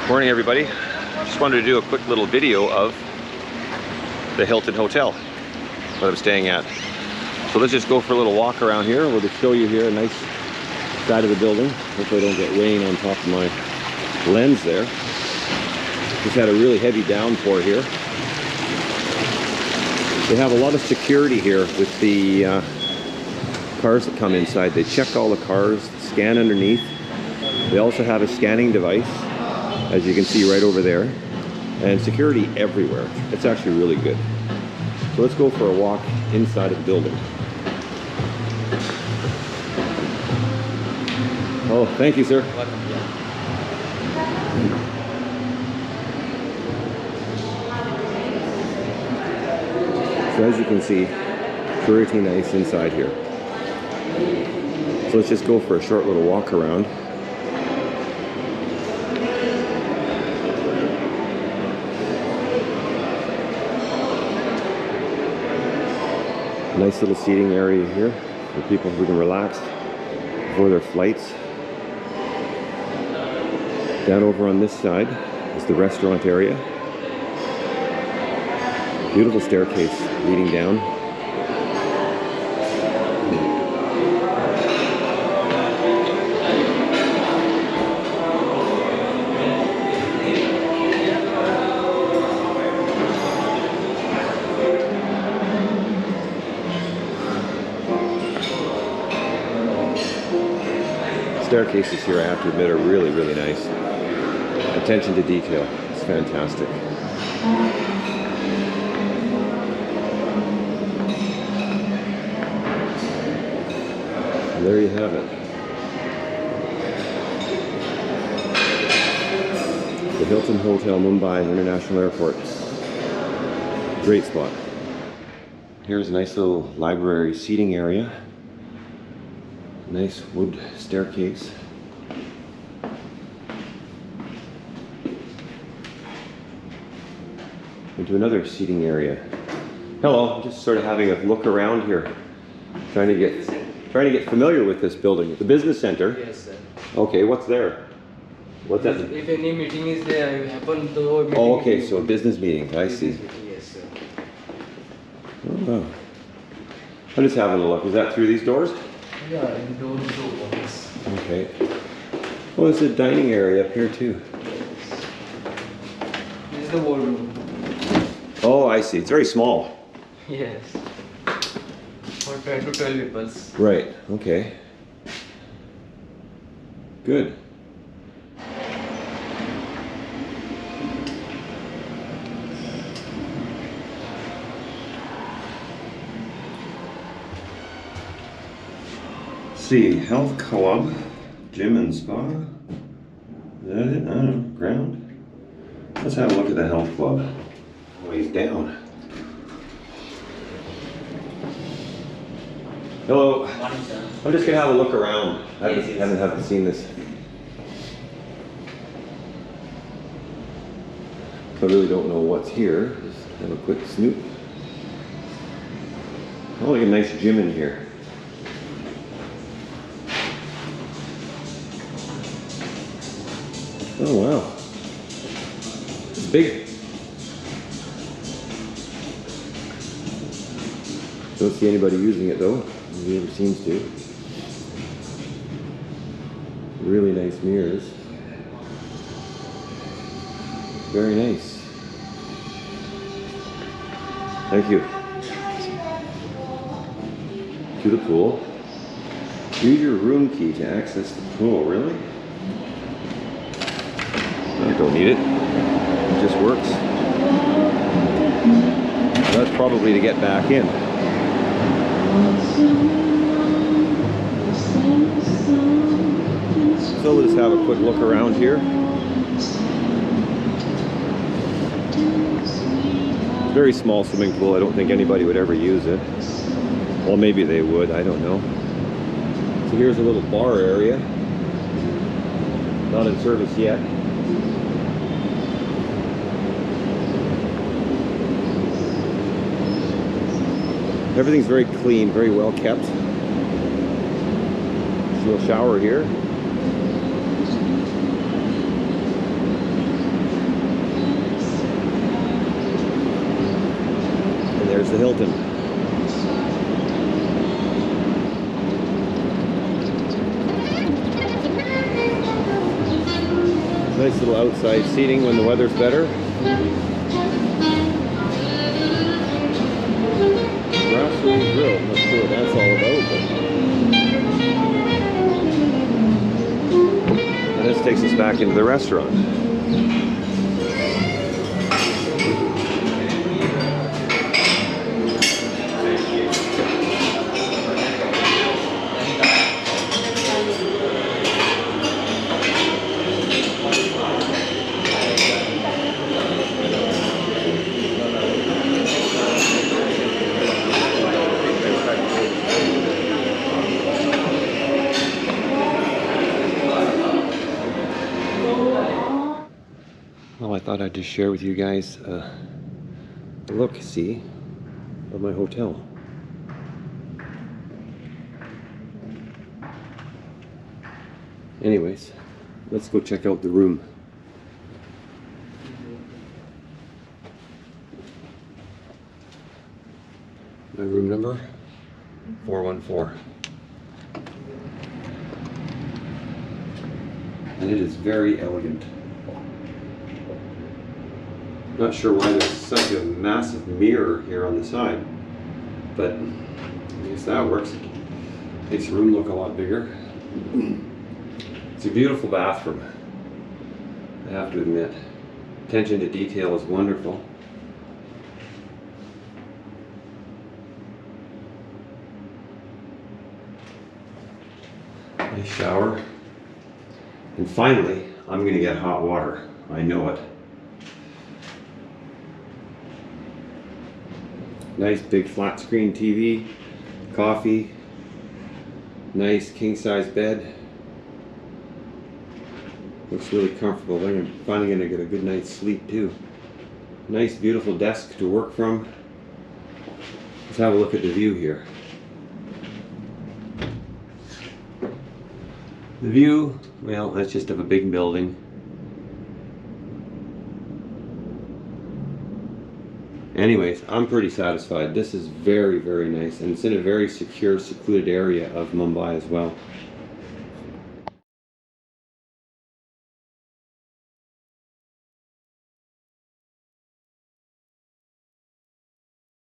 Morning, everybody. Just wanted to do a quick little video of the Hilton Hotel that I'm staying at. So let's just go for a little walk around here. We'll just show you here a nice side of the building. Hopefully I don't get rain on top of my lens there. Just had a really heavy downpour here. They have a lot of security here with the cars that come inside. They check all the cars, scan underneath. They also have a scanning device, as you can see right over there, and security everywhere. It's actually really good. So let's go for a walk inside of the building. Oh, thank you, sir. So as you can see, pretty nice inside here. So let's just go for a short little walk around. Nice little seating area here for people who can relax before their flights. Down over on this side is the restaurant area. Beautiful staircase leading down. Staircases here, I have to admit, are really, really nice. Attention to detail, it's fantastic. And there you have it. The Hilton Hotel, Mumbai International Airport. Great spot. Here's a nice little library seating area. Nice wood staircase. Into another seating area. Hello, I'm just sort of having a look around here. Trying to get familiar with this building. The business center? Yes, sir. Okay, what's there? What's that? If any meeting is there, you happen to go meeting. Oh, okay, so a business meeting, I see. Yes, sir. Oh, wow. I'm just having a look. Is that through these doors? Yeah, the door is open. Yes. Okay. Oh, there's a dining area up here too. This is the boardroom. Oh, I see. It's very small. Yes. For 10 to 12 people. Right. Okay. Good. See, health club, gym and spa. Is that it? I don't know. Ground. Let's have a look at the health club. Oh, he's down. Hello. I'm just gonna have a look around. I haven't seen this. I really don't know what's here. Just have a quick snoop. Oh, look at a nice gym in here. Oh wow, it's big. Don't see anybody using it though. Nobody ever seems to. Really nice mirrors. Very nice. Thank you. To the pool. Use your room key to access the pool. Really? I don't need it. It just works. That's probably to get back in. So we'll just have a quick look around here. Very small swimming pool. I don't think anybody would ever use it. Well, maybe they would. I don't know. So here's a little bar area. Not in service yet. Everything's very clean, very well kept. There's a little shower here. Nice little outside seating when the weather's better. Brasserie Grill, I'm not sure what that's all about, but... And this takes us back into the restaurant. Well, I thought I'd just share with you guys a look-see of my hotel. Anyways, let's go check out the room. My room number, 414. And it is very elegant. Not sure why there's such a massive mirror here on the side, but I guess that works. Makes the room look a lot bigger. It's a beautiful bathroom, I have to admit. Attention to detail is wonderful. Nice shower. And finally, I'm going to get hot water. I know it. Nice big flat screen TV, coffee, nice king size bed. Looks really comfortable. I'm finally going to get a good night's sleep too. Nice beautiful desk to work from. Let's have a look at the view here. The view, well, that's just of a big building. Anyways, I'm pretty satisfied. This is very, very nice, and it's in a very secure, secluded area of Mumbai as well.